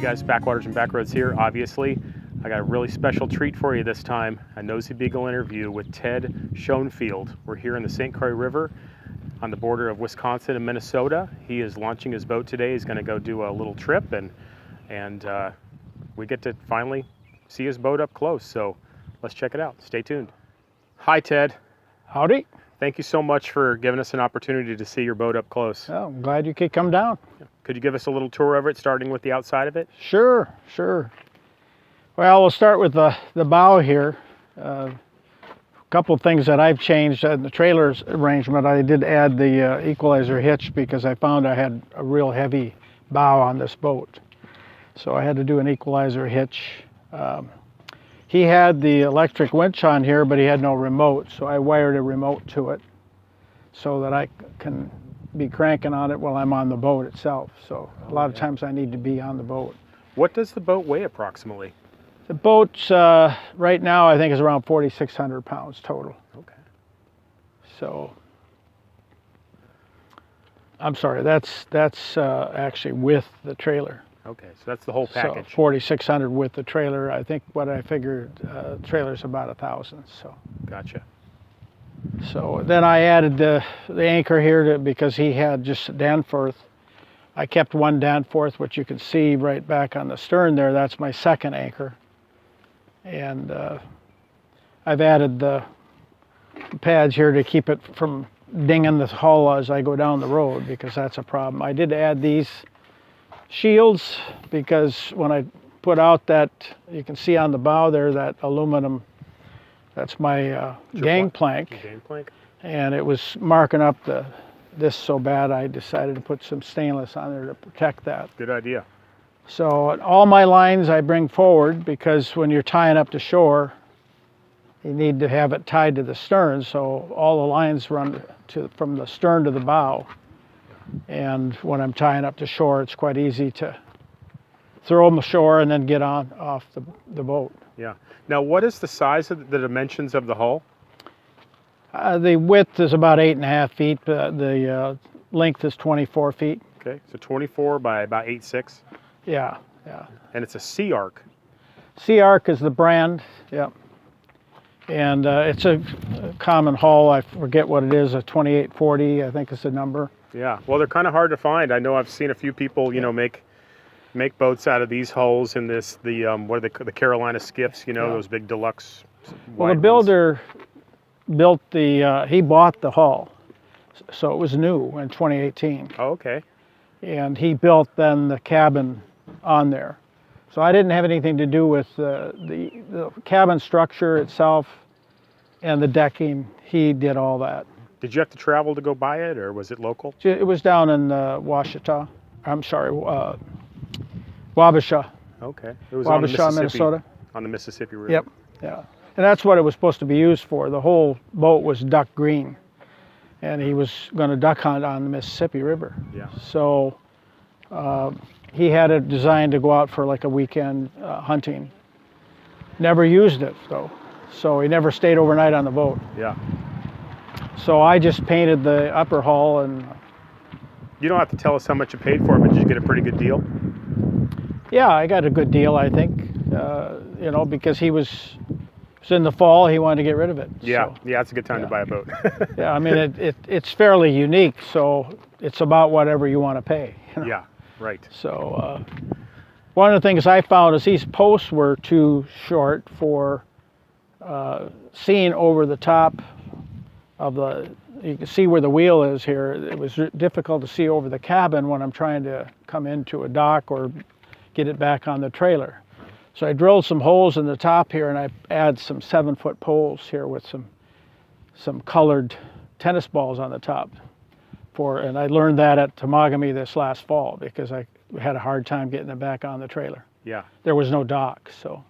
guys, Backwaters and Backroads here, obviously. I got a really special treat for you this time, a Nosy Beagle interview with Ted Schoenfelder. We're here in the St. Croix River on the border of Wisconsin and Minnesota. He is launching his boat today. He's going to go do a little trip, and we get to finally see his boat up close. So let's check it out. Stay tuned. Hi, Ted. Howdy. Thank you so much for giving us an opportunity to see your boat up close. Oh, I'm glad you could come down. Could you give us a little tour of it, starting with the outside of it? Sure. Well, we'll start with the bow here. A couple of things that I've changed in the trailer's arrangement. I did add the equalizer hitch because I found I had a real heavy bow on this boat. So I had to do an equalizer hitch. He had the electric winch on here, but he had no remote, so I wired a remote to it so that I can be cranking on it while I'm on the boat itself. So a lot of times I need to be on the boat. What does the boat weigh approximately? The boat's right now I think is around 4,600 pounds total. Okay. So I'm sorry, that's actually with the trailer. Okay, so that's the whole package. So 4,600 with the trailer. I think what I figured trailer's about 1,000. So. Gotcha. So then I added the anchor here because he had just a Danforth. I kept one Danforth, which you can see right back on the stern there. That's my second anchor. And I've added the pads here to keep it from dinging the hull as I go down the road, because that's a problem. I did add these shields because when I put out that, you can see on the bow there, that aluminum, that's my gangplank. And it was marking up this so bad I decided to put some stainless on there to protect that. Good idea. So all my lines I bring forward, because when you're tying up to shore, you need to have it tied to the stern, so all the lines run from the stern to the bow. And when I'm tying up to shore, it's quite easy to throw them ashore and then get off the boat. Yeah. Now, what is the size of the dimensions of the hull? The width is about 8.5 feet. The length is 24 feet. Okay, so 24 by about 8.6. Yeah. And it's a Sea Arc. Sea Arc is the brand. Yeah. And it's a common hull. I forget what it is. A 2840, I think is the number. Yeah. Well, they're kind of hard to find. I know I've seen a few people, make boats out of these hulls in what are the Carolina skiffs, those big deluxe. Well, the builder built he bought the hull, so it was new in 2018. Oh, okay. And he built then the cabin on there. So I didn't have anything to do with the cabin structure itself and the decking. He did all that. Did you have to travel to go buy it, or was it local? It was down in Wabasha. Wabasha. Okay. It was Wabasha, Minnesota. On the Mississippi River. Yep. Yeah. And that's what it was supposed to be used for. The whole boat was duck green, and he was going to duck hunt on the Mississippi River. Yeah. So he had it designed to go out for like a weekend hunting. Never used it though, so he never stayed overnight on the boat. Yeah. So I just painted the upper hull. And you don't have to tell us how much you paid for it, but did you get a pretty good deal? Yeah, I got a good deal, I think. Because it was in the fall, he wanted to get rid of it. Yeah, so, yeah, it's a good time to buy a boat. Yeah, I mean, it's fairly unique, so it's about whatever you want to pay. Yeah, right. So one of the things I found is these posts were too short for seeing over the top of you can see where the wheel is here. It was difficult to see over the cabin when I'm trying to come into a dock or get it back on the trailer. So I drilled some holes in the top here, and I add some 7-foot poles here with some colored tennis balls on the top. And I learned that at Temagami this last fall because I had a hard time getting it back on the trailer. Yeah. There was no dock, so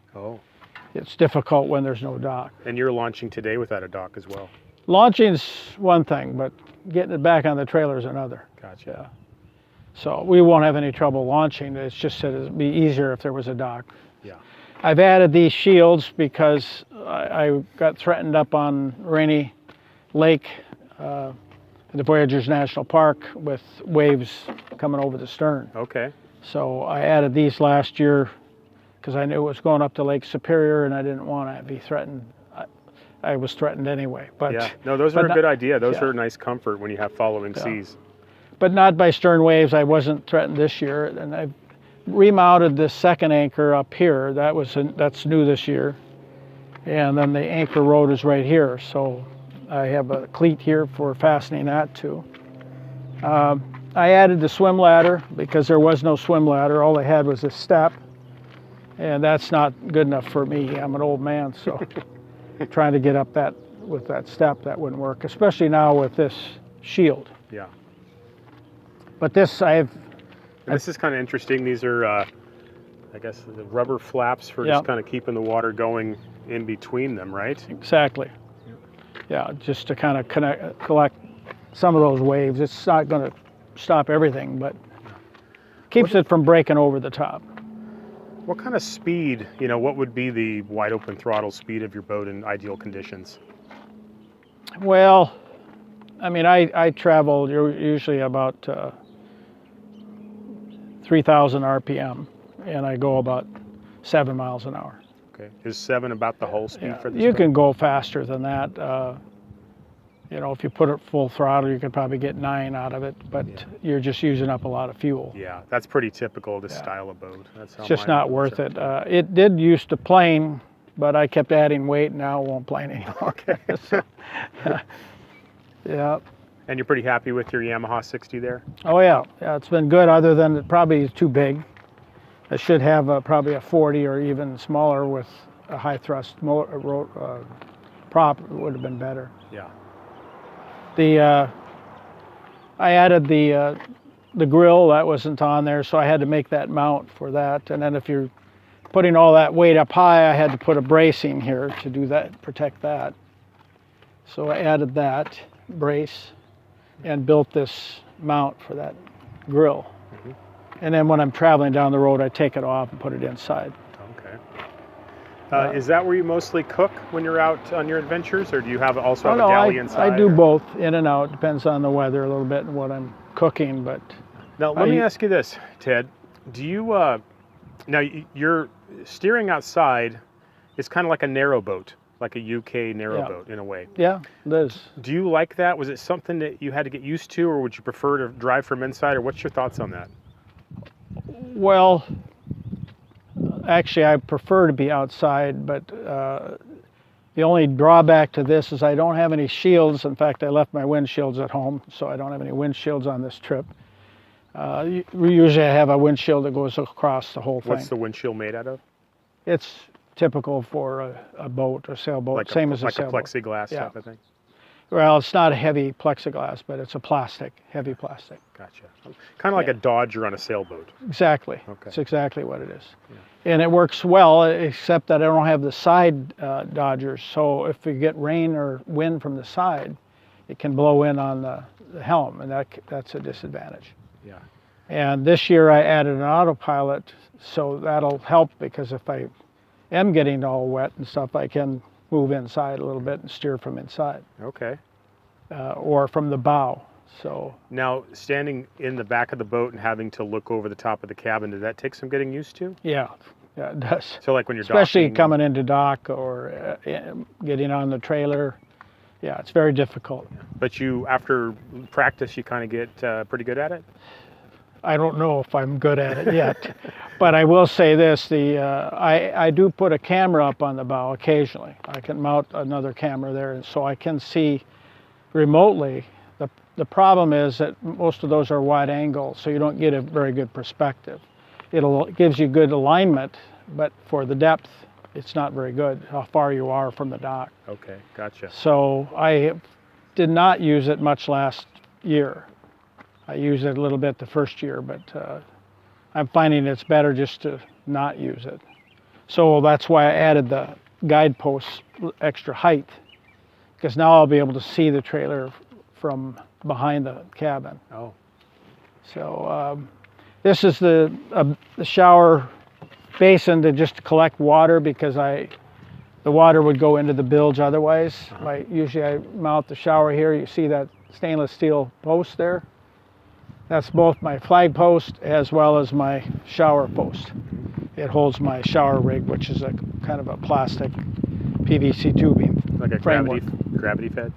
it's difficult when there's no dock. And you're launching today without a dock as well? Launching's one thing, but getting it back on the trailer is another. Gotcha. Yeah. So we won't have any trouble launching. It's just that it'd be easier if there was a dock. Yeah. I've added these shields because I got threatened up on Rainy Lake in the Voyageurs National Park with waves coming over the stern. Okay. So I added these last year because I knew it was going up to Lake Superior and I didn't want to be threatened. I was threatened anyway. But yeah, no, those are a good idea. Those are a nice comfort when you have following seas. But not by stern waves. I wasn't threatened this year, and I remounted this second anchor up here. That's new this year, and then the anchor rod is right here. So I have a cleat here for fastening that too. I added the swim ladder because there was no swim ladder. All they had was a step, and that's not good enough for me. I'm an old man, so trying to get up that with that step, that wouldn't work, especially now with this shield. Yeah. But this this is kind of interesting. These are, I guess, the rubber flaps for just kind of keeping the water going in between them, right? Exactly. Yeah, just to kind of collect some of those waves. It's not going to stop everything, but keeps it from breaking over the top. What kind of speed, what would be the wide open throttle speed of your boat in ideal conditions? Well, I mean, I travel usually about 3,000 RPM, and I go about 7 miles an hour. Okay. Is 7 about the whole speed for this You boat? can go faster than that. If you put it full throttle, you could probably get 9 out of it, but you're just using up a lot of fuel. Yeah, that's pretty typical of this style of boat. That's how It's just not worth it. It did used to plane, but I kept adding weight, and now it won't plane anymore. Okay. So, yeah. And you're pretty happy with your Yamaha 60 there? Oh yeah, it's been good. Other than it probably is too big. I should have probably a 40 or even smaller with a high thrust prop. It would have been better. Yeah. I added the grill that wasn't on there, so I had to make that mount for that. And then if you're putting all that weight up high, I had to put a bracing here to do that, protect that. So I added that brace and built this mount for that grill. Mm-hmm. And then when I'm traveling down the road, I take it off and put it inside. Okay. Is that where you mostly cook when you're out on your adventures, or do you have also have a galley inside? I do both, in and out. Depends on the weather a little bit and what I'm cooking. But now let me ask you this, Ted. Do you now you're steering outside? It's kind of like a narrow boat, like a UK narrow boat in a way. Yeah, it is. Do you like that? Was it something that you had to get used to, or would you prefer to drive from inside, or what's your thoughts on that? Well, actually, I prefer to be outside, but the only drawback to this is I don't have any shields. In fact, I left my windshields at home, so I don't have any windshields on this trip. Usually I have a windshield that goes across the whole thing. What's the windshield made out of? It's typical for a boat, a sailboat, like same as a like sailboat. Like a plexiglass type of thing? Well, it's not a heavy plexiglass, but it's a plastic, heavy plastic. Gotcha. Kind of like a Dodger on a sailboat. Exactly. Okay. It's exactly what it is. Yeah. And it works well, except that I don't have the side Dodgers. So if you get rain or wind from the side, it can blow in on the helm, and that's a disadvantage. Yeah. And this year I added an autopilot, so that'll help, because if I am getting all wet and stuff, I can move inside a little bit and steer from inside. Okay. Or from the bow. So now, standing in the back of the boat and having to look over the top of the cabin, did that take some getting used to? Yeah, it does. So like when you're especially docking, coming into dock or getting on the trailer, yeah, it's very difficult. But you, after practice, you kind of get pretty good at it? I don't know if I'm good at it yet, but I will say this: I do put a camera up on the bow occasionally. I can mount another camera there, and so I can see remotely. The problem is that most of those are wide angle, so you don't get a very good perspective. It gives you good alignment, but for the depth, it's not very good, how far you are from the dock. Okay, gotcha. So I did not use it much last year. I used it a little bit the first year, but I'm finding it's better just to not use it. So that's why I added the guideposts extra height, because now I'll be able to see the trailer from behind the cabin. Oh. So this is the shower basin to just collect water, because the water would go into the bilge otherwise. Usually I mount the shower here. You see that stainless steel post there? That's both my flag post as well as my shower post. It holds my shower rig, which is a kind of a plastic PVC tubing Like a framework. gravity fed?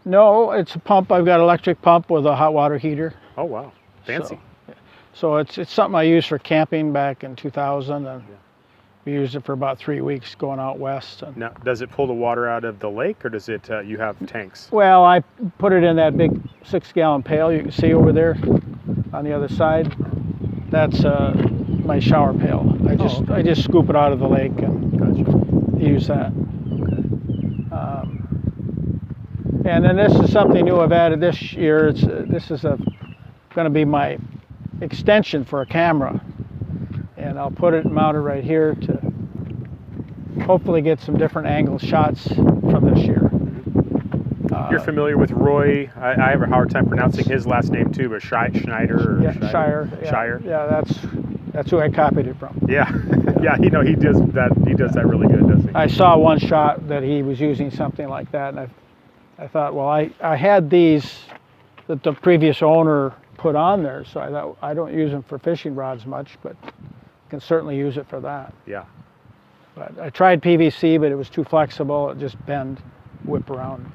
No, it's a pump. I've got an electric pump with a hot water heater. Oh, wow. Fancy. So it's something I used for camping back in 2000, and we used it for about 3 weeks going out west. And, Now, does it pull the water out of the lake, or does it? You have tanks? well, I put it in that big 6-gallon pail you can see over there on the other side. That's my shower pail. I just scoop it out of the lake and Gotcha. use that. And then this is something new I've added this year. This is going to be my extension for a camera, and I'll put it mounted right here to hopefully get some different angle shots from this year. You're familiar with Roy? I have a hard time pronouncing his last name too, but Schneider or Yeah, Shire. Yeah, Shire. Yeah, that's who I copied it from. Yeah, yeah. You know, he does that. He does that really good, doesn't he? I saw one shot that he was using something like that, and I thought, well, I had these that the previous owner put on there, so I thought I don't use them for fishing rods much, but I can certainly use it for that. Yeah. But I tried PVC, but it was too flexible. It just bend, whip around.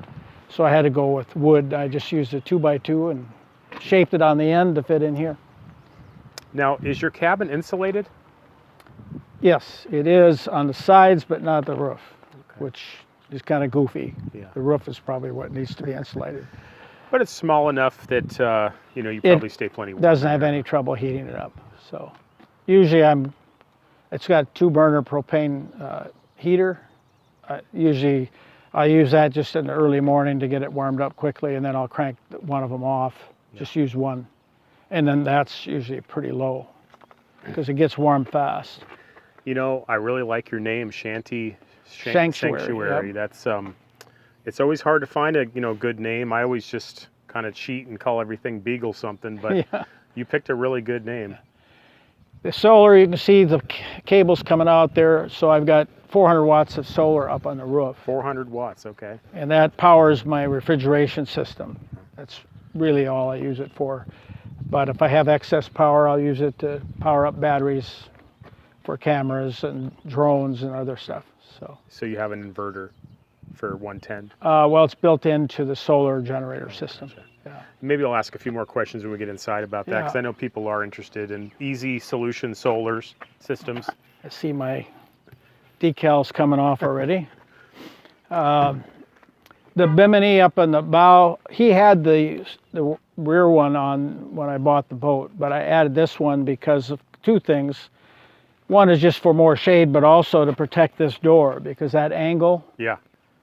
So I had to go with wood. I just used a 2x2 and shaped it on the end to fit in here. Now, is your cabin insulated? Yes, it is on the sides, but not the roof, which is kind of goofy. Yeah. The roof is probably what needs to be insulated. But it's small enough that you know, you probably stay plenty warm. Doesn't have any trouble heating it up. So usually it's got 2-burner propane heater. Usually I use that just in the early morning to get it warmed up quickly, and then I'll crank one of them off. Just use one. And then that's usually pretty low because it gets warm fast. You know, I really like your name, Shanty. Sanctuary. Yep. That's it's always hard to find a good name. I always just kind of cheat and call everything Beagle something, but you picked a really good name. The solar, you can see the cables coming out there. So I've got 400 watts of solar up on the roof. 400 watts, okay. And that powers my refrigeration system. That's really all I use it for. But if I have excess power, I'll use it to power up batteries for cameras and drones and other stuff. So you have an inverter for 110? Well, it's built into the solar generator system. Gotcha. Yeah. Maybe I'll ask a few more questions when we get inside about that, because I know people are interested in easy solution solar systems. I see my decals coming off already. The Bimini up on the bow, he had the rear one on when I bought the boat, but I added this one because of 2 things. One is just for more shade, but also to protect this door, because that angle,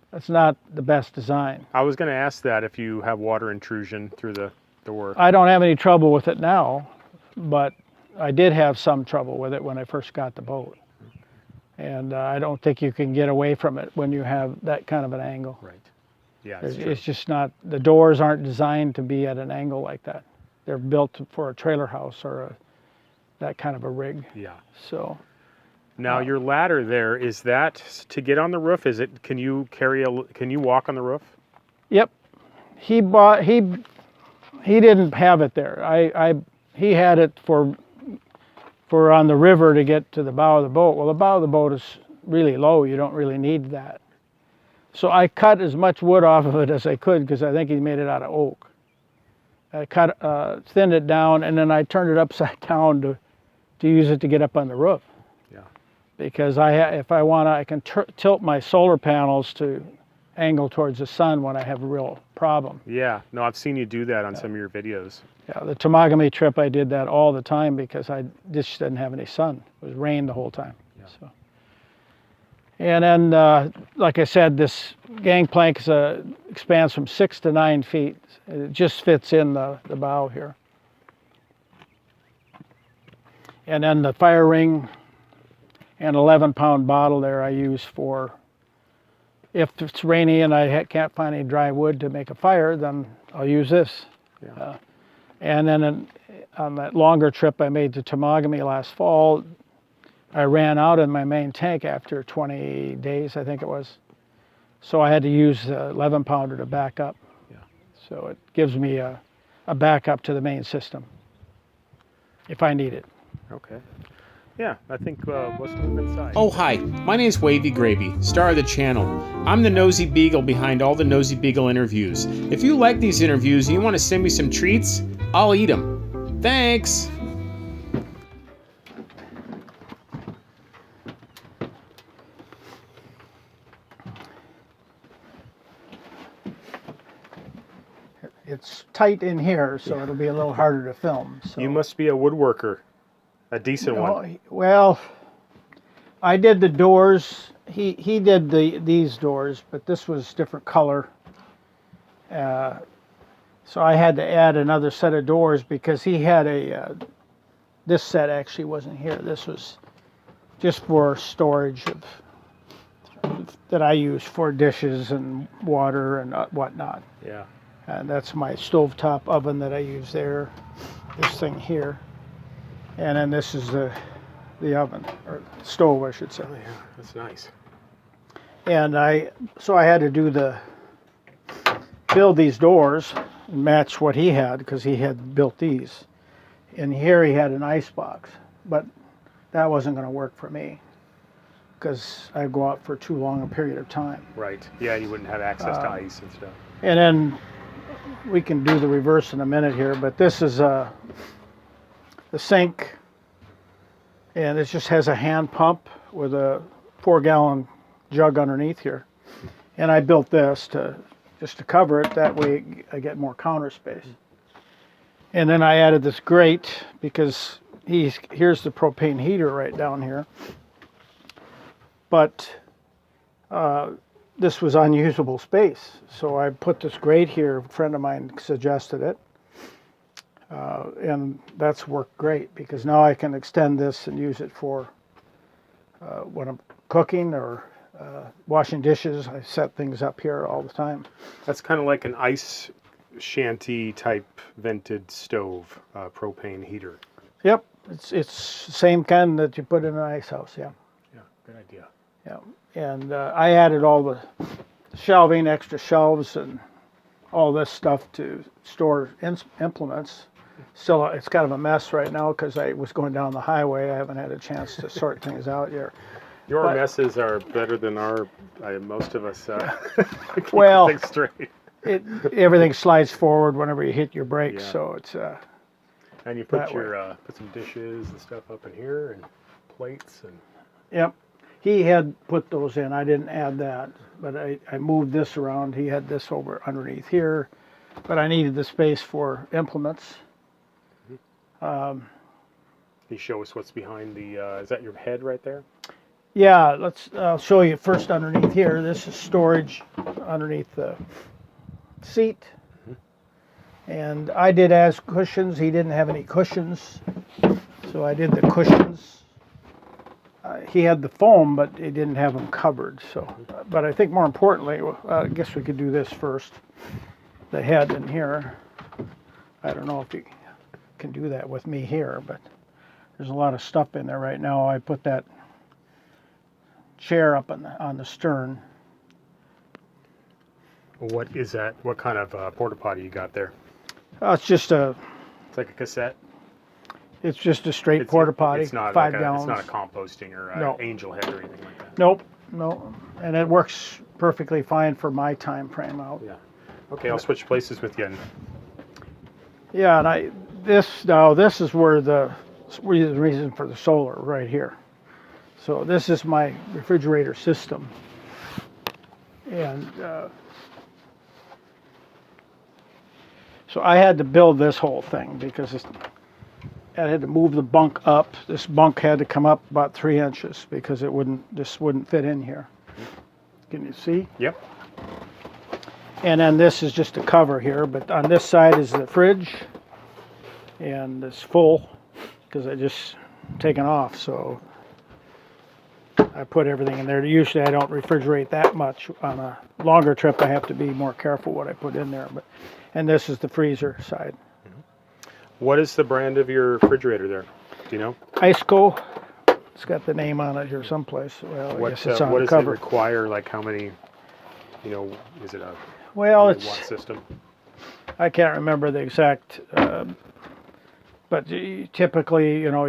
that's not the best design. I was going to ask that if you have water intrusion through the door. I don't have any trouble with it now, but I did have some trouble with it when I first got the boat. And I don't think you can get away from it when you have that kind of an angle. Right. Yeah, it's just not, the doors aren't designed to be at an angle like that. They're built for a trailer house or that kind of a rig. Yeah. So. Now your ladder there, is that to get on the roof? Is it, can you walk on the roof? Yep. He didn't have it there. He had it for on the river to get to the bow of the boat. Well, the bow of the boat is really low. You don't really need that. So I cut as much wood off of it as I could, because I think he made it out of oak. I thinned it down, and then I turned it upside down to use it to get up on the roof. Yeah. Because if I want to, I can tilt my solar panels to angle towards the sun when I have a real problem. Yeah. No, I've seen you do that on some of your videos. Yeah, the Temagami trip, I did that all the time because I just didn't have any sun. It was rain the whole time. Yeah. So. And then, like I said, this gangplank expands from 6 to 9 feet. It just fits in the bow here. And then the fire ring and 11-pound bottle there I use for, if it's rainy and I can't find any dry wood to make a fire, then I'll use this. Yeah. And then on that longer trip I made to Temagami last fall, I ran out in my main tank after 20 days, I think it was. So I had to use the 11-pounder to back up. Yeah. So it gives me a a backup to the main system if I need it. Okay. Yeah, I think let's move inside. Oh, hi. My name is Wavy Gravy, star of the channel. I'm the Nosy Beagle behind all the Nosy Beagle interviews. If you like these interviews and you want to send me some treats, I'll eat them. Thanks! It's tight in here, so it'll be a little harder to film. So. You must be a woodworker, a decent one. Well, I did the doors. He did these doors, but this was different color. So I had to add another set of doors because he had this set actually wasn't here. This was just for storage that I use for dishes and water and whatnot. Yeah. And that's my stovetop oven that I use there. This thing here, and then this is the oven or stove, I should say. Oh yeah, that's nice. And so I had to build these doors and match what he had because he had built these. And here he had an ice box, but that wasn't going to work for me because I go out for too long a period of time. Right. Yeah, you wouldn't have access to ice and stuff. And then we can do the reverse in a minute here, but this is the sink, and it just has a hand pump with a 4-gallon jug underneath here. And I built this just to cover it, that way I get more counter space. And then I added this grate because here's the propane heater right down here. But this was unusable space, so I put this grate here. A friend of mine suggested it, and that's worked great because now I can extend this and use it for when I'm cooking or washing dishes. I set things up here all the time. That's kind of like an ice shanty type vented stove, propane heater. Yep, it's the same kind that you put in an ice house. Yeah. Yeah, good idea. Yeah, and I added all the shelving, extra shelves, and all this stuff to store implements. Still, it's kind of a mess right now because I was going down the highway. I haven't had a chance to sort things out yet. Your messes are better than most of us. Well, keep things straight. Everything slides forward whenever you hit your brakes, Yeah. so it's. And you put put some dishes and stuff up in here and plates and. Yep. He had put those in. I didn't add that, but I moved this around. He had this over underneath here, but I needed the space for implements. Can you show us what's behind the, is that your head right there? Yeah, I'll show you first underneath here. This is storage underneath the seat. And I did ask cushions. He didn't have any cushions, so I did the cushions. He had the foam, but he didn't have them covered. So, but I think more importantly, I guess we could do this first. The head in here. I don't know if you can do that with me here, but there's a lot of stuff in there right now. I put that chair up on the stern. What is that? What kind of porta potty you got there? It's just It's like a cassette. It's just a straight porta potty. It's not 5 like gallons. It's not a composting or No. angel head or anything like that. Nope, no, and it works perfectly fine for my time frame out. Yeah. Okay, I'll switch places with you. Yeah, and this is where the reason for the solar right here. So this is my refrigerator system, and so I had to build this whole thing because I had to move the bunk up. This bunk had to come up about 3 inches because this wouldn't fit in here. Can you see? Yep. And then this is just a cover here, but on this side is the fridge, and it's full because I just taken off, so I put everything in there. Usually I don't refrigerate that much. On a longer trip I have to be more careful what I put in there. And this is the freezer side. What is the brand of your refrigerator there? Do you know? Iceco. It's got the name on it here someplace. Well, I guess it's on what the does cover. it require? Like how many, is it a Well, watt it's system? I can't remember the exact, but typically, you know,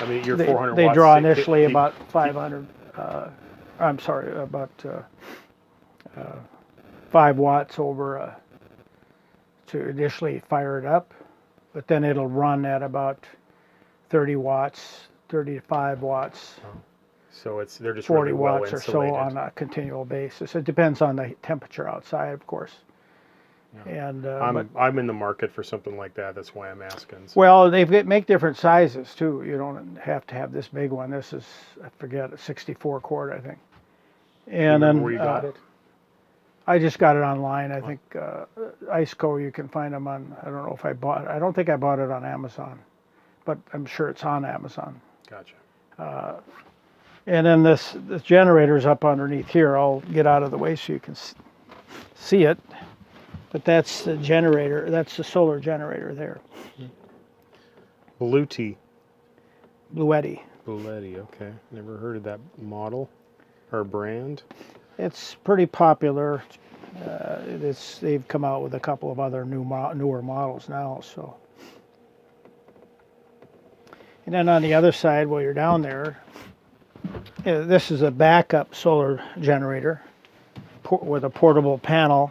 I mean, your they, 400 they watts. draw initially about 500. I'm sorry, about 5 watts over to initially fire it up, but then it'll run at about 30 watts, 35 watts. So they're just 40 really well watts or insulated. so on a continual basis. It depends on the temperature outside, of course. Yeah. And I'm in the market for something like that. That's why I'm asking. So. well, make different sizes too. You don't have to have this big one. This is, I forget, a 64 quart, I think. And then where you got it? I just got it online. I think IceCo, you can find them on. I don't know if I bought. I don't think I bought it on Amazon, but I'm sure it's on Amazon. Gotcha. And then this generator's up underneath here. I'll get out of the way so you can see it. But that's the generator. That's the solar generator there. Bluetti. Bluetti. Bluetti. Okay. Never heard of that model or brand. It's pretty popular. They've come out with a couple of other newer models now. So. And then on the other side, while you're down there, this is a backup solar generator with a portable panel.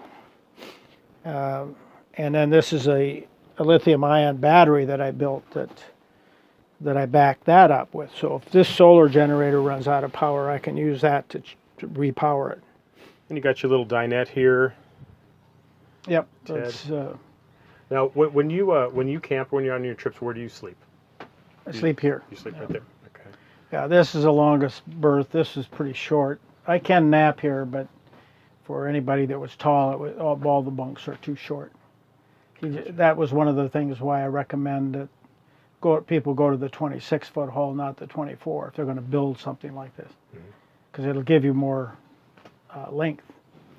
And then this is a lithium-ion battery that I built that I backed that up with. So if this solar generator runs out of power, I can use that to repower it. And you got your little dinette here. Yep. Ted. Now, when you camp, when you're on your trips, where do you sleep? I sleep here. You sleep right there. Okay. Yeah, this is the longest berth. This is pretty short. I can nap here, but for anybody that was tall, all the bunks are too short. That was one of the things why I recommend that people go to the 26-foot hull, not the 24, if they're going to build something like this, because it'll give you more length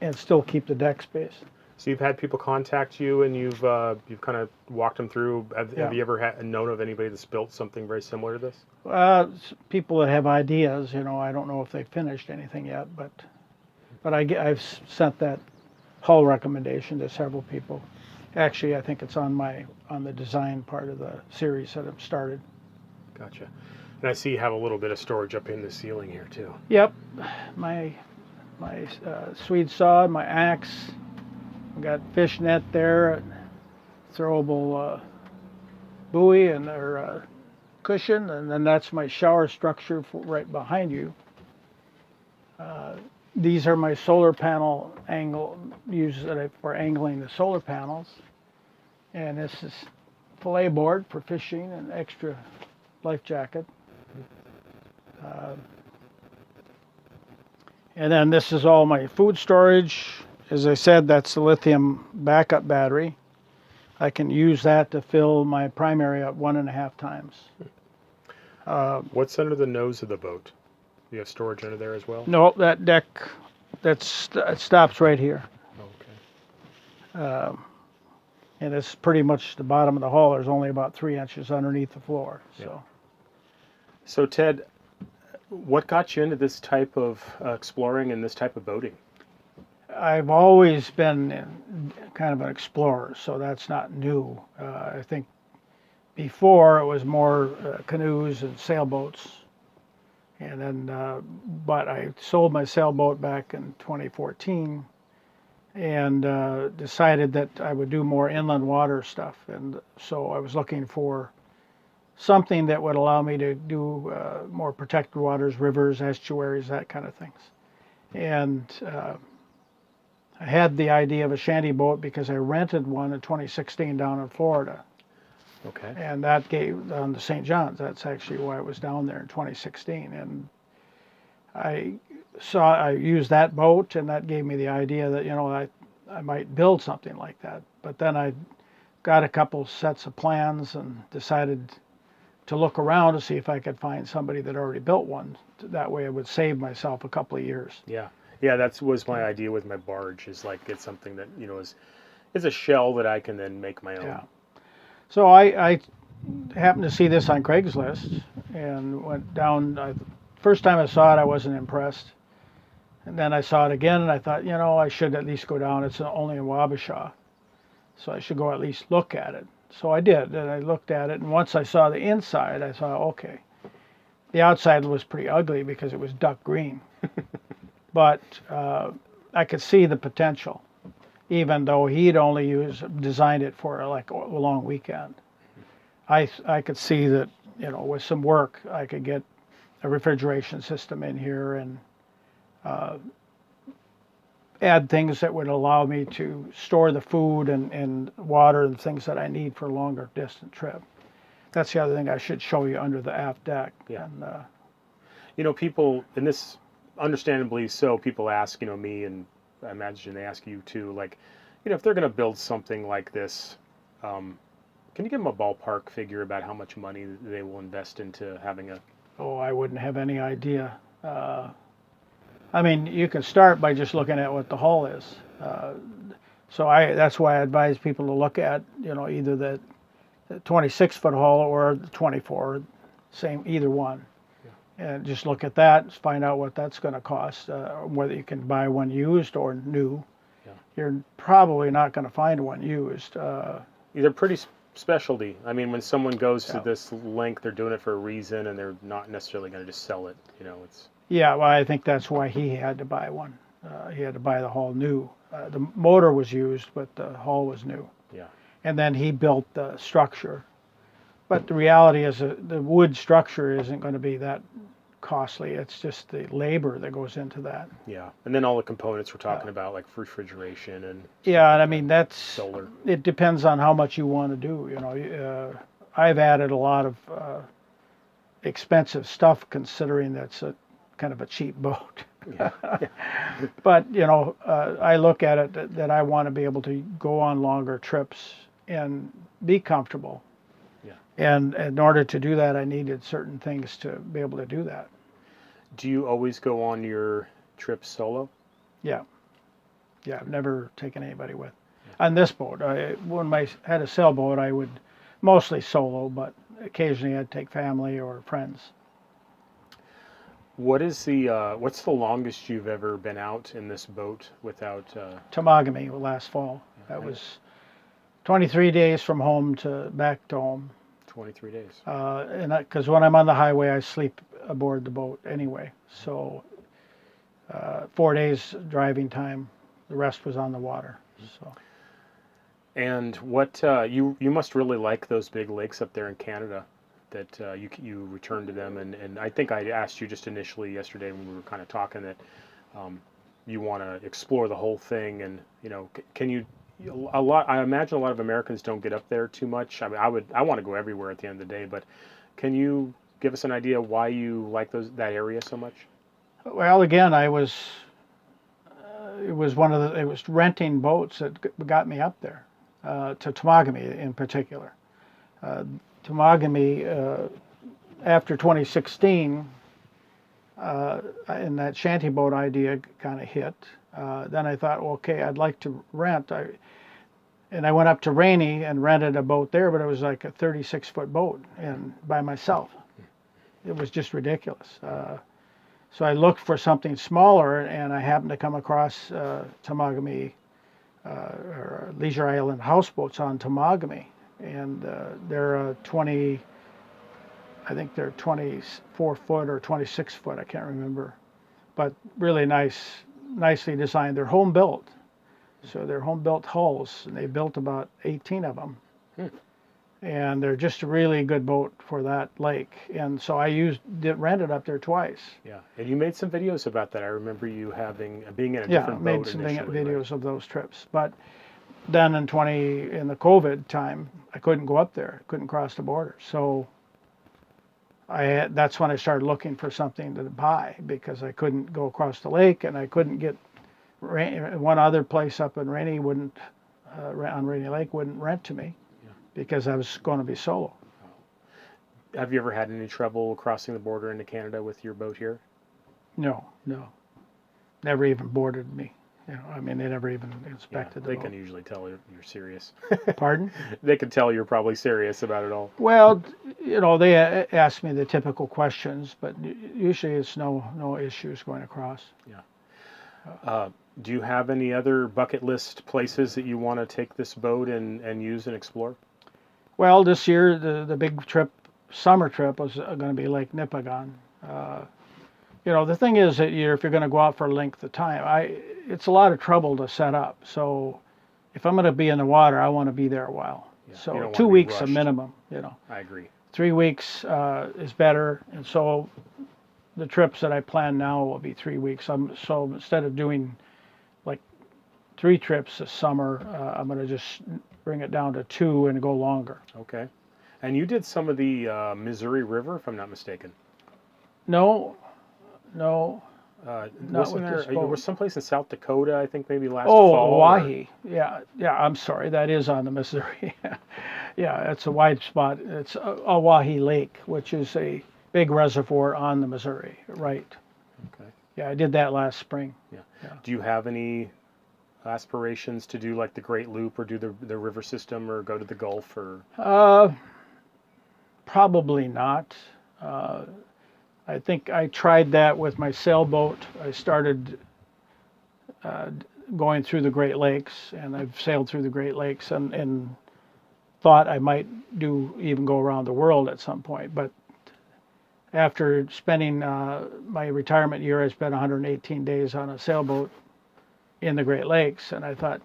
and still keep the deck space. So you've had people contact you, and you've kind of walked them through. Have you ever known of anybody that's built something very similar to this? People that have ideas, you know, I don't know if they've finished anything yet, but I've sent that hull recommendation to several people. Actually, I think it's on the design part of the series that I've started. Gotcha. And I see you have a little bit of storage up in the ceiling here too. Yep, my Swede saw, my axe. I've got fish net there, throwable buoy and their cushion, and then that's my shower structure right behind you. These are my solar panel used for angling the solar panels, and this is fillet board for fishing and extra life jacket. And then this is all my food storage. As I said, that's the lithium backup battery. I can use that to fill my primary up 1.5 times. What's under the nose of the boat? Do you have storage under there as well? No, that deck, it stops right here. Okay. And it's pretty much the bottom of the hull. There's only about 3 inches underneath the floor. So Ted, what got you into this type of exploring and this type of boating? I've always been kind of an explorer, so that's not new. I think before it was more canoes and sailboats, and then but I sold my sailboat back in 2014, and decided that I would do more inland water stuff, and so I was looking for something that would allow me to do more protected waters, rivers, estuaries, that kind of things, and I had the idea of a shanty boat because I rented one in 2016 down in Florida. Okay. And that gave on the St. John's. That's actually why I was down there in 2016. And I used that boat, and that gave me the idea that, you know, I might build something like that. But then I got a couple sets of plans and decided to look around to see if I could find somebody that already built one. That way I would save myself a couple of years. Yeah. Yeah, that was my idea with my barge, is like get something that, you know, is a shell that I can then make my own. Yeah. So I happened to see this on Craigslist and went down. First time I saw it, I wasn't impressed. And then I saw it again, and I thought, you know, I should at least go down. It's only in Wabasha, so I should go at least look at it. So I did, and I looked at it, and once I saw the inside, I thought, okay. The outside was pretty ugly because it was duck green, but I could see the potential, even though he'd only designed it for like a long weekend. I could see that, you know, with some work, I could get a refrigeration system in here and add things that would allow me to store the food and water and things that I need for a longer distant trip. That's the other thing I should show you under the aft deck. Yeah. And, you know, people, and this understandably so, people ask, you know, me, and I imagine they ask you too, like, you know, if they're going to build something like this, can you give them a ballpark figure about how much money they will invest into having a... Oh, I wouldn't have any idea. I memean, you can start by just looking at what the hull is. So that's why I advise people to look at, you know, either the 26-foot hull or the 24, same, either one. Yeah. And just look at that, find out what that's going to cost, whether you can buy one used or new. Yeah. You're probably not going to find one used. They're pretty specialty. I mean, when someone goes to this length, they're doing it for a reason, and they're not necessarily going to just sell it. You know, it's... Yeah, well, I think that's why he had to buy one. He had to buy the hull new. The motor was used, but the hull was new. Yeah. And then he built the structure. But the reality is the wood structure isn't going to be that costly. It's just the labor that goes into that. Yeah, and then all the components we're talking about, like refrigeration and... Yeah, and I mean, that's... Solar. It depends on how much you want to do. You know, I've added a lot of expensive stuff considering that's a kind of a cheap boat. Yeah. But, you know, I look at it that I want to be able to go on longer trips and be comfortable. Yeah. And in order to do that, I needed certain things to be able to do that. Do you always go on your trips solo? Yeah. Yeah, I've never taken anybody with. Yeah. On this boat, when I had a sailboat, I would mostly solo, but occasionally I'd take family or friends. What's the longest you've ever been out in this boat without... Temagami last fall. That was 23 days from home back to home. 23 days. And because when I'm on the highway, I sleep aboard the boat anyway. So 4 days driving time. The rest was on the water. So. And what you must really like those big lakes up there in Canada, that you return to them, and I think I asked you just initially yesterday when we were kind of talking that you want to explore the whole thing, and you know, can you... I imagine a lot of Americans don't get up there too much. I mean, I want to go everywhere at the end of the day, but can you give us an idea why you like that area so much? Well, again, it was renting boats that got me up there, to Temagami in particular. Temagami, after 2016, and that shanty boat idea kind of hit. Then I thought, well, okay, I'd like to rent. And I went up to Rainy and rented a boat there, but it was like a 36-foot boat and by myself. It was just ridiculous. So I looked for something smaller, and I happened to come across Temagami, or Leisure Island houseboats on Temagami. And they're 24 foot or 26 foot, I can't remember. But really nicely designed. They're home built. So they're home built hulls, and they built about 18 of them. And they're just a really good boat for that lake. And so I rented up there twice. Yeah, and you made some videos about that. I remember you being in a different boat initially. Yeah, made some videos of those trips. But then in the COVID time, I couldn't go up there. I couldn't cross the border. So that's when I started looking for something to buy, because I couldn't go across the lake, and I couldn't get one other place up in Rainy on Rainy Lake wouldn't rent to me because I was going to be solo. Have you ever had any trouble crossing the border into Canada with your boat here? No. Never even boarded me. You know, I mean, they never even inspected the boat. They can usually tell you're serious. Pardon? They can tell you're probably serious about it all. Well, you know, they ask me the typical questions, but usually it's no issues going across. Yeah. Do you have any other bucket list places that you want to take this boat and use and explore? Well, this year the big trip, summer trip, was going to be Lake Nipigon. You know, the thing is that if you're going to go out for a length of time, it's a lot of trouble to set up. So if I'm going to be in the water, I want to be there a while. Yeah, you So don't 2 wanna be weeks a rushed. minimum, you know. I agree. 3 weeks is better. And so the trips that I plan now will be 3 weeks. So instead of doing like 3 trips this summer, I'm going to just bring it down to 2 and go longer. Okay. And you did some of the Missouri River, if I'm not mistaken. No, Not with this there boat. was someplace in South Dakota, I think maybe last fall. Oh, Oahe. Yeah, I'm sorry. That is on the Missouri. Yeah, it's a wide spot. It's Oahe Lake, which is a big reservoir on the Missouri, right? Okay. Yeah, I did that last spring. Yeah. Yeah. Do you have any aspirations to do like the Great Loop or do the river system or go to the Gulf or? Probably not. I think I tried that with my sailboat. I started going through the Great Lakes, and I've sailed through the Great Lakes and thought I might even go around the world at some point. But after spending my retirement year, I spent 118 days on a sailboat in the Great Lakes, and I thought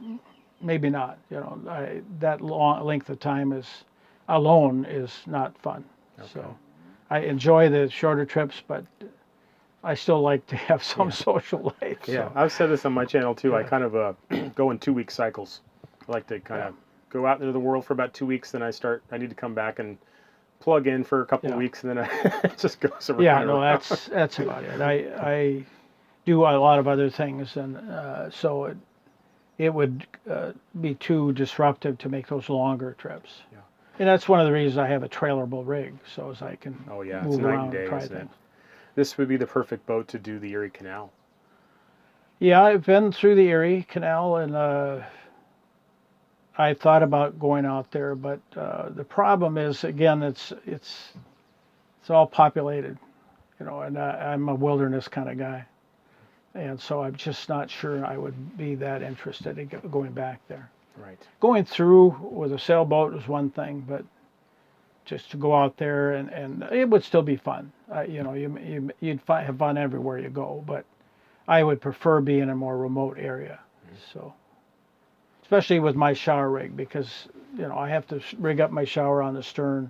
maybe not. You know, that long length of time alone is not fun. Okay. So I enjoy the shorter trips, but I still like to have some social life. Yeah, So. I've said this on my channel too. I kind of go in 2 week cycles. I like to kind of go out into the world for about 2 weeks, then I need to come back and plug in for a couple of weeks, and then it just goes around. Yeah, no, that's about it. I do a lot of other things, and so it would be too disruptive to make those longer trips. Yeah. And that's one of the reasons I have a trailerable rig, so as I can Oh yeah, move it's night around and day, and try isn't it? things. This would be the perfect boat to do the Erie Canal. Yeah, I've been through the Erie Canal, and I thought about going out there, but the problem is, again, it's all populated, you know, and I'm a wilderness kind of guy, and so I'm just not sure I would be that interested in going back there. Right. Going through with a sailboat is one thing, but just to go out there and it would still be fun. You know, you'd have fun everywhere you go, but I would prefer being in a more remote area. So, especially with my shower rig, because you know I have to rig up my shower on the stern.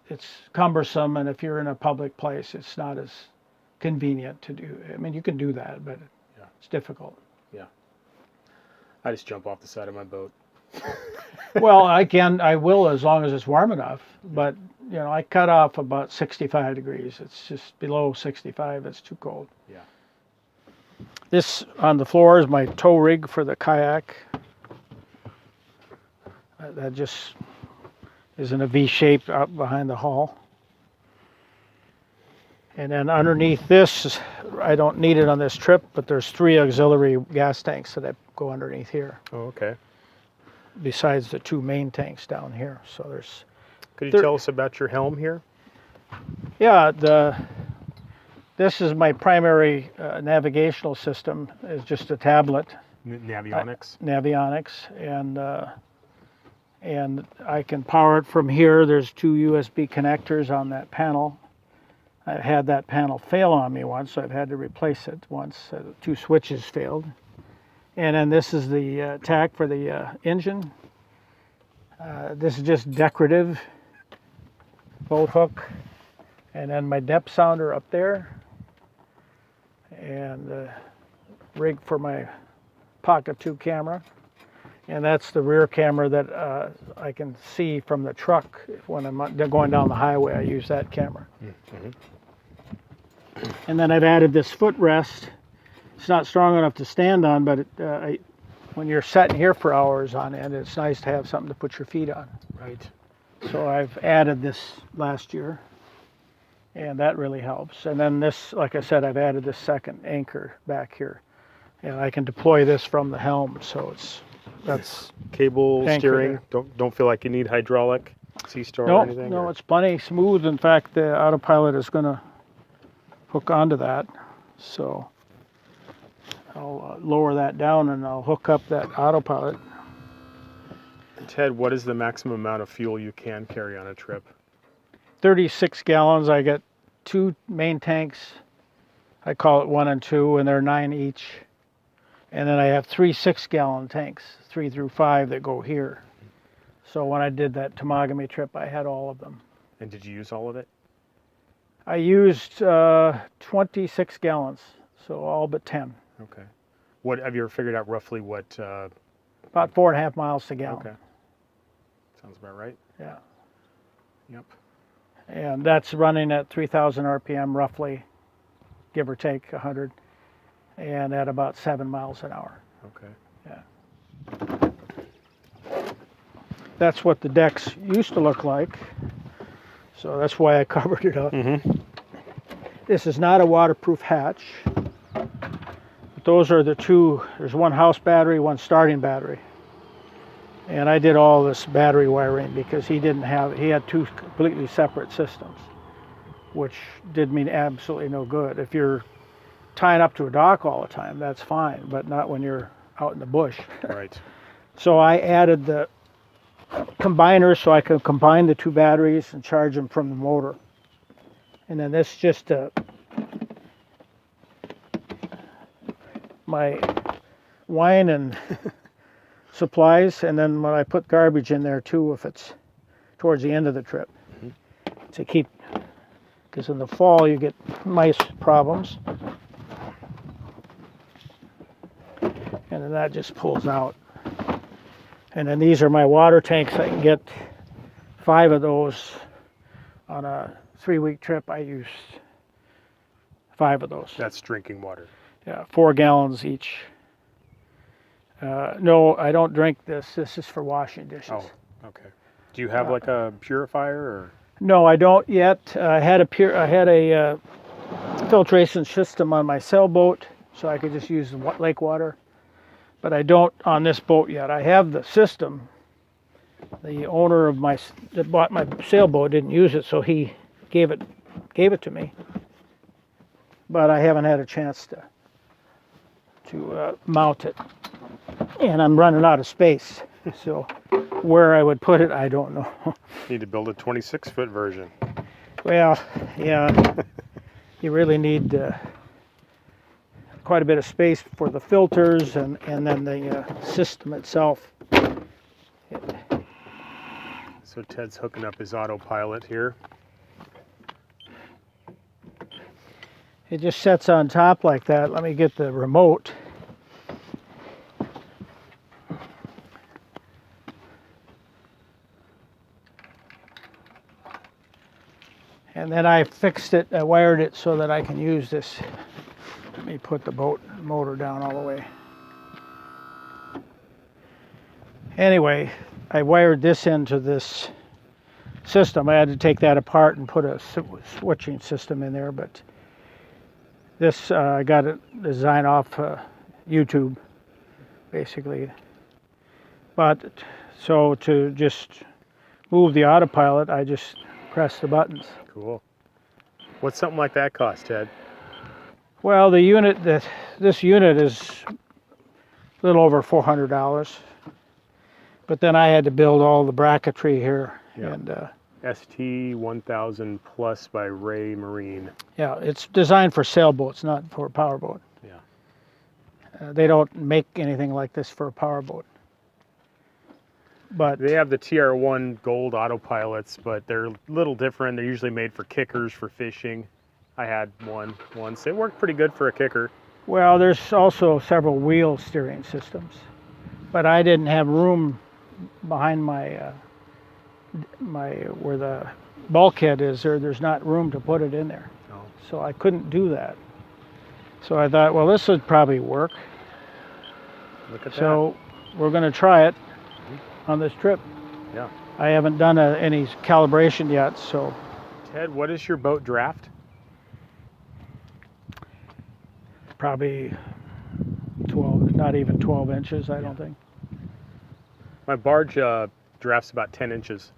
It's cumbersome, and if you're in a public place, it's not as convenient to do. I mean, you can do that, but it's difficult. Yeah. I just jump off the side of my boat. Well, I will as long as it's warm enough, but you know, I cut off about 65 degrees. It's just below 65, it's too cold. Yeah. This on the floor is my tow rig for the kayak. That just is in a V shape out behind the hull. And then underneath this, I don't need it on this trip, but there's 3 auxiliary gas tanks that go underneath here, Oh, okay. besides the 2 main tanks down here. So there's, Could you tell us about your Helm here? yeah, this is my primary navigational system. It's just a tablet, Navionics. Navionics, and I can power it from here. There's 2 USB connectors on that panel. I had that panel fail on me once, so I've had to replace it once. 2 switches failed. And then this is the tack for the engine. This is just decorative boat hook. And then my depth sounder up there. And the rig for my Pocket 2 camera. And that's the rear camera that I can see from the truck when I'm going down the highway. I use that camera. Mm-hmm. And then I've added this footrest. It's not strong enough to stand on, but when you're sitting here for hours on end, it's nice to have something to put your feet on. Right. So I've added this last year, and that really helps. And then this, like I said, I've added this second anchor back here, and I can deploy this from the helm. So that's Cable anchor steering. there. Don't feel like you need hydraulic C-star no, or anything? no, or? it's plenty smooth. In fact, the Autopilot is going to hook onto that. So I'll lower that down and I'll hook up that autopilot. Ted, what is the maximum amount of fuel you can carry on a trip? 36 gallons. I got 2 main tanks. I call it 1 and 2, and they're 9 each. And then I have 3 6-gallon tanks, 3 through 5 that go here. So when I did that Temagami trip, I had all of them. And did you use all of it? I used 26 gallons, so all but 10. Okay. What have you ever figured out roughly what? About 4.5 miles to gallon. Okay. Sounds about right. Yeah. Yep. And that's running at 3,000 RPM roughly, give or take 100, and at about 7 miles an hour. Okay. Yeah. That's what the decks used to look like, so that's why I covered it up. Mm-hmm. This is not a waterproof hatch. But those are the 2, there's 1 house battery, 1 starting battery. And I did all this battery wiring because he had 2 completely separate systems, which did me absolutely no good. If you're tying up to a dock all the time, that's fine, but not when you're out in the bush. Right. So I added the combiners so I could combine the 2 batteries and charge them from the motor. And then this just my wine and supplies, and then when I put garbage in there too, if it's towards the end of the trip, to keep, because in the fall you get mice problems, and then that just pulls out. And then these are my water tanks. I can get 5 of those on a 3-week trip. I used 5 of those. That's drinking water. Yeah, 4 gallons each. No, I don't drink this. This is for washing dishes. Oh, okay. Do you have like a purifier or? No, I don't yet. I had a filtration system on my sailboat, so I could just use the lake water. But I don't on this boat yet. I have the system. The owner of that bought my sailboat didn't use it, so he gave it to me. But I haven't had a chance to mount it, and I'm running out of space. So where I would put it, I don't know. Need to build a 26-foot version. Well, yeah, you really need quite a bit of space for the filters and then the system itself. So Ted's hooking up his autopilot here. It just sets on top like that. Let me get the remote. And then I fixed it, I wired it so that I can use this. Let me put the boat motor down all the way. Anyway, I wired this into this system. I had to take that apart and put a switching system in there, but this I got it designed off YouTube, basically. But so to just move the autopilot, I just press the buttons. Cool. What's something like that cost, Ted? Well, this unit is a little over $400, but then I had to build all the bracketry here. Yeah. And ST 1000 Plus by Ray Marine. yeah, it's designed for sailboats, not for a powerboat. Yeah. They don't make anything like this for a powerboat. But They have the TR1 Gold autopilots, but they're a little different. They're usually made for kickers, for fishing. I had one once. It worked pretty good for a kicker. well, there's also several wheel steering systems, but I didn't have room behind my where the bulkhead is. There's not room to put it in there, Oh. so I couldn't do that. So I thought, well, this would probably work. Look at So we're going to try it on this trip. that. Yeah. I haven't done any calibration yet, so Ted, what is your boat draft? probably 12, not even 12 inches, I don't think. My barge drafts about 10 inches.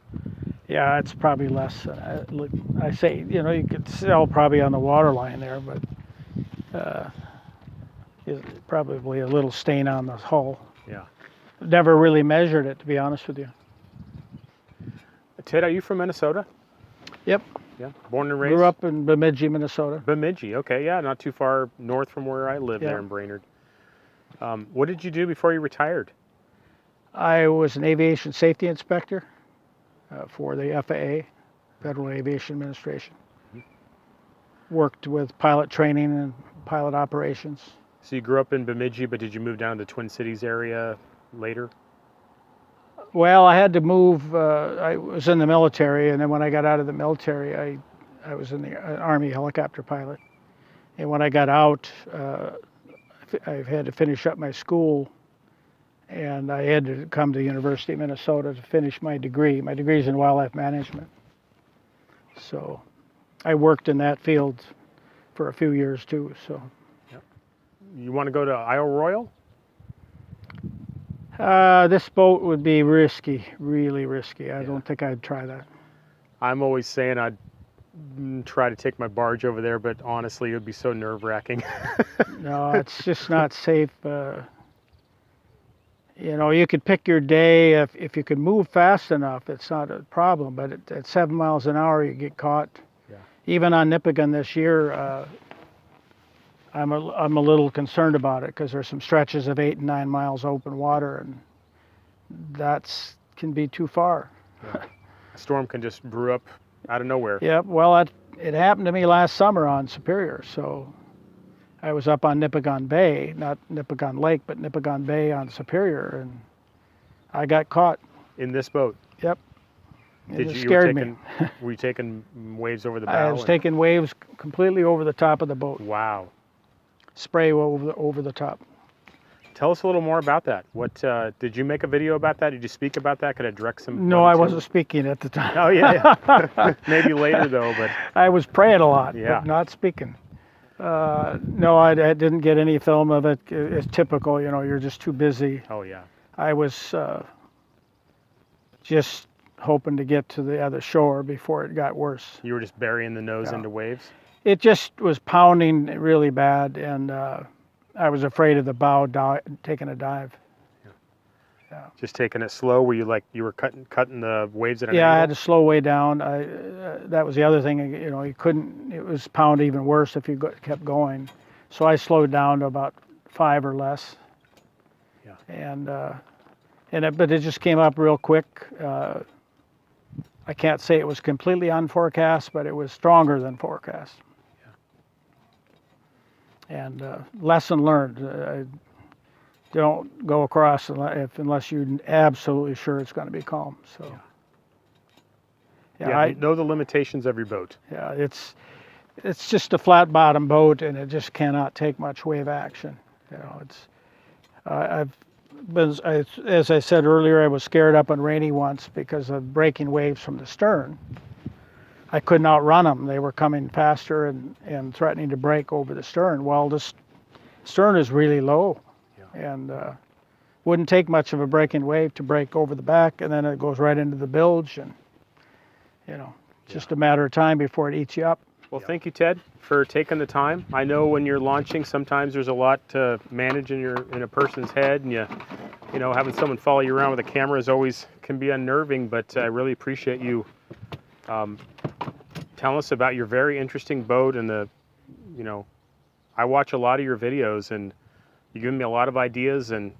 Yeah, it's probably less than I say. You know, you could sell probably on the water line there, but is probably a little stain on the hull. Yeah. Never really measured it, to be honest with you. Ted, are you from Minnesota? Yep. Yeah. Born and raised? Grew up in Bemidji, Minnesota. Bemidji. Okay. Yeah. Not too far north from where I live there in Brainerd. What did you do before you retired? I was an aviation safety inspector for the FAA, Federal Aviation Administration. Worked with pilot training and pilot operations. So you grew up in Bemidji, but did you move down to the Twin Cities area later? Well, I had to move. I was in the military, and then when I got out of the military, I was in the Army helicopter pilot. And when I got out, I had to finish up my school, and I had to come to the University of Minnesota to finish my degree. My degree is in wildlife management. So I worked in that field for a few years too. So. You want to go to Isle Royale? This boat would be risky, really risky. I don't think I'd try that. I'm always saying I'd try to take my barge over there, but honestly, it would be so nerve-wracking. No, it's just not safe. You know, you could pick your day. If you could move fast enough, it's not a problem. But at 7 miles an hour, you get caught. Yeah. Even on Nipigon this year, I'm a little concerned about it because there's some stretches of 8 and 9 miles open water, and that's can be too far. Yeah. A storm can just brew up out of nowhere. Yeah, well, it happened to me last summer on Superior. So I was up on Nipigon Bay, not Nipigon Lake, but Nipigon Bay on Superior, and I got caught. In this boat? Yep. It scared me. Were you taking waves over the bow? I was taking waves completely over the top of the boat. Wow. Spray over the top. Tell us a little more about that. What did you make a video about that? Did you speak about that? Could I direct some? No, I wasn't speaking at the time. Oh yeah. Maybe later though, but I was praying a lot, yeah. but not speaking. No, I didn't get any film of it. It's typical, you know. You're just too busy. Oh yeah. I was just hoping to get to the other shore before it got worse. You were just burying the nose into waves? It just was pounding really bad, and I was afraid of the bow taking a dive. Yeah. Just taking it slow? Were you you were cutting the waves at an angle? angle? I had to slow way down. That was the other thing, you know, you couldn't, it was pound even worse if you kept going. So I slowed down to about 5 or less. Yeah. But it just came up real quick. I can't say it was completely unforecast, but it was stronger than forecast. Yeah. And lesson learned. Don't go across unless you're absolutely sure it's going to be calm. So. Yeah, I know the limitations of your boat. Yeah, it's just a flat bottom boat, and it just cannot take much wave action. You know, as I said earlier, I was scared up on Rainy once because of breaking waves from the stern. I couldn't outrun them. They were coming faster and threatening to break over the stern. Well, the stern is really low, and wouldn't take much of a breaking wave to break over the back, and then it goes right into the bilge, and you know, just a matter of time before it eats you up. Well, thank you, Ted, for taking the time. I know when you're launching, sometimes there's a lot to manage in a person's head, and you know, having someone follow you around with a camera can be unnerving. But I really appreciate you telling us about your very interesting boat and I watch a lot of your videos, and you give me a lot of ideas, and